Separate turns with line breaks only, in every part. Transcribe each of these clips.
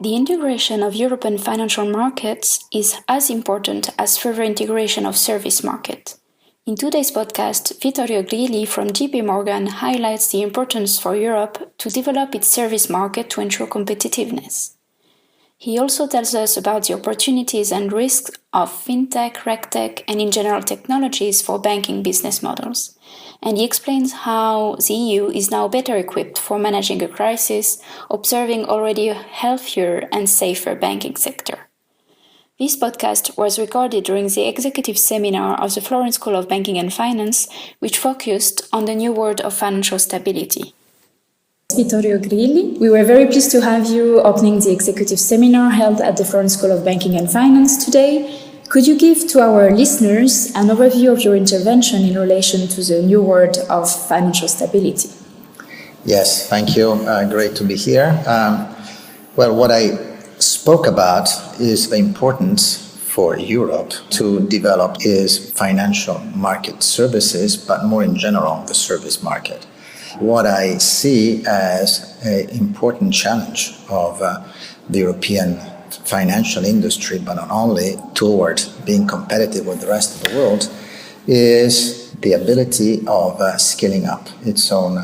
The integration of European financial markets is as important as further integration of service market. In today's podcast, Vittorio Grilli from JP Morgan highlights the importance for Europe to develop its service market to ensure competitiveness. He also tells us about the opportunities and risks of FinTech, RegTech, and in general technologies for banking business models. And he explains how the EU is now better equipped for managing a crisis, observing already a healthier and safer banking sector. This podcast was recorded during the executive seminar of the Florence School of Banking and Finance, which focused on the new world of financial stability. Vittorio Grilli, we were very pleased to have you opening the executive seminar held at the Florence School of Banking and Finance today. Could you give to our listeners an overview of your intervention in relation to the new world of financial stability?
Yes, thank you. Great to be here. What I spoke about is the importance for Europe to develop is financial market services, but more in general, the service market. What I see as an important challenge of the European financial industry, but not only, toward being competitive with the rest of the world, is the ability of scaling up its own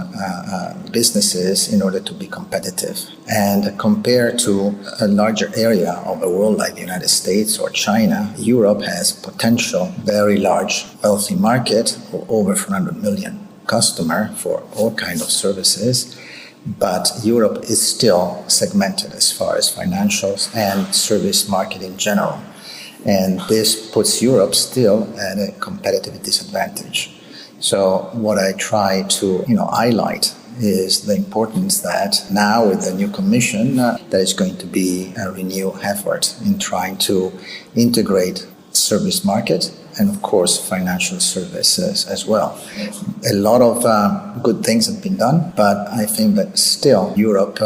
businesses in order to be competitive. And compared to a larger area of the world like the United States or China, Europe has potential very large, wealthy market of over 400 million customer for all kinds of services. But Europe is still segmented as far as financials and service market in general. And this puts Europe still at a competitive disadvantage. So what I try to highlight is the importance that now with the new commission, there is going to be a renewed effort in trying to integrate service market and of course financial services as well. A lot of good things have been done, but I think that still Europe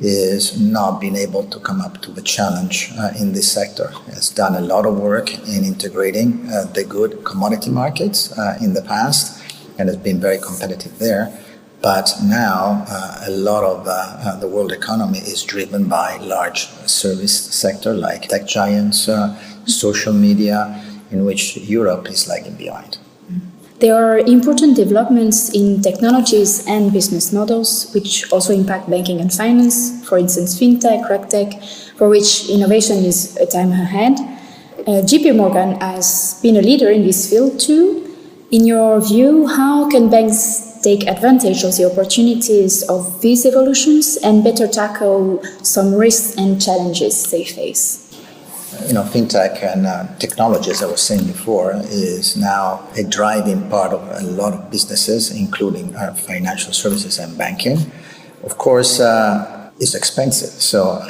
is not being able to come up to the challenge in this sector. It's done a lot of work in integrating the good commodity markets in the past and has been very competitive there. But now a lot of the world economy is driven by large service sector like tech giants, social media, in which Europe is lagging behind.
There are important developments in technologies and business models which also impact banking and finance, for instance FinTech, RegTech, for which innovation is a time ahead. JP Morgan has been a leader in this field too. In your view, how can banks take advantage of the opportunities of these evolutions and better tackle some risks and challenges they face?
FinTech and technology, as I was saying before, is now a driving part of a lot of businesses, including financial services and banking. Of course, it's expensive. So,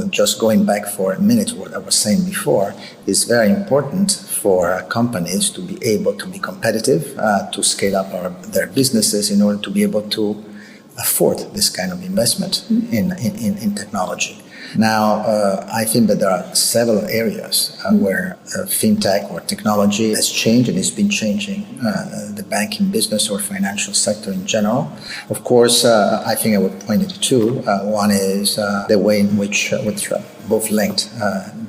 just going back for a minute, what I was saying before, is very important for companies to be able to be competitive, to scale up their businesses in order to be able to afford this kind of investment in technology. Now, I think that there are several areas where FinTech or technology has changed and has been changing the banking business or financial sector in general. Of course, I think I would point it to two. One is the way in which both linked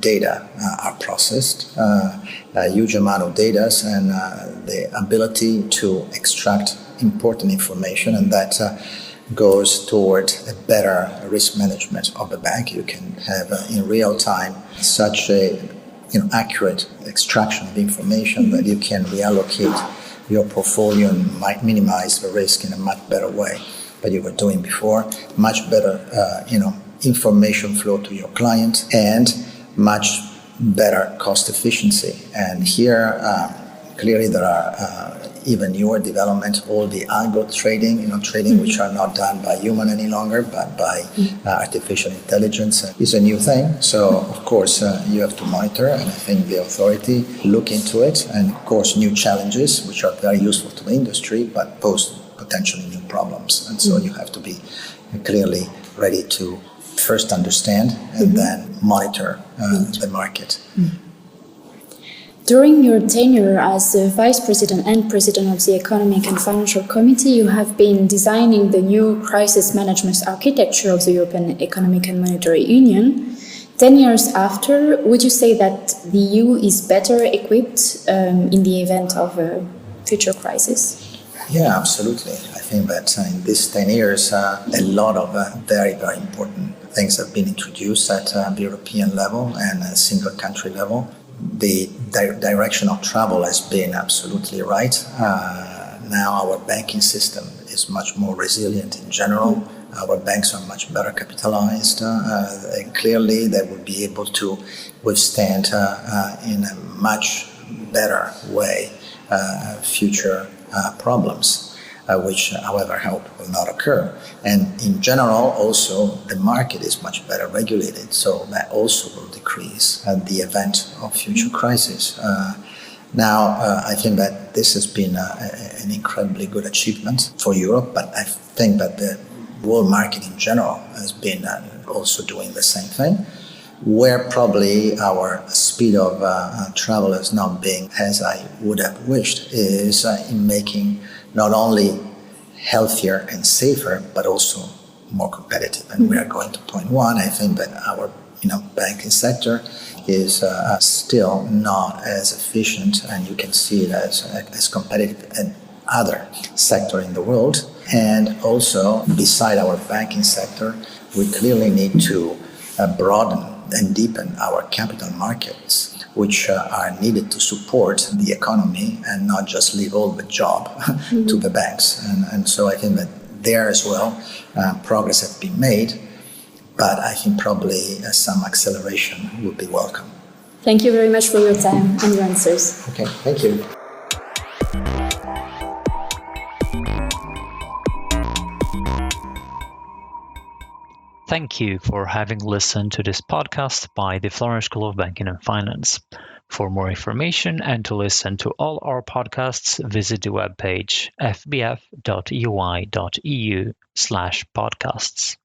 data are processed, a huge amount of data, and the ability to extract important information, and that goes toward a better risk management of the bank. You can have in real time such a accurate extraction of information that you can reallocate your portfolio and might minimize the risk in a much better way than you were doing before. Much better information flow to your client and much better cost efficiency. And here clearly there are even newer development, all the algo trading, which are not done by human any longer, but by artificial intelligence is a new thing. So, of course, you have to monitor, and I think the authority look into it. And, of course, new challenges, which are very useful to the industry, but pose potentially new problems. And so you have to be clearly ready to first understand and then monitor the market.
During your tenure as the Vice President and President of the Economic and Financial Committee, you have been designing the new crisis management architecture of the European Economic and Monetary Union. 10 years after, would you say that the EU is better equipped in the event of a future crisis?
Yeah, absolutely. I think that in these 10 years, a lot of very, very important things have been introduced at the European level and a single country level. The direction of travel has been absolutely right. Now our banking system is much more resilient in general. Our banks are much better capitalized, and clearly they will be able to withstand in a much better way future problems. Which, however, will not occur. And in general, also, the market is much better regulated, so that also will decrease the event of future crises. Now, I think that this has been an incredibly good achievement for Europe, but I think that the world market in general has been also doing the same thing. Where probably our speed of travel has not been as I would have wished is in making not only healthier and safer, but also more competitive. And we are going to point one. I think that our banking sector is still not as efficient, and you can see it as competitive as other sector in the world. And also, beside our banking sector, we clearly need to broaden and deepen our capital markets, which are needed to support the economy and not just leave all the job to the banks. And so I think that there as well, progress has been made, but I think probably some acceleration would be welcome.
Thank you very much for your time and your answers.
Okay, thank you.
Thank you for having listened to this podcast by the Florence School of Banking and Finance. For more information and to listen to all our podcasts, visit the webpage fbf.ui.eu/podcasts.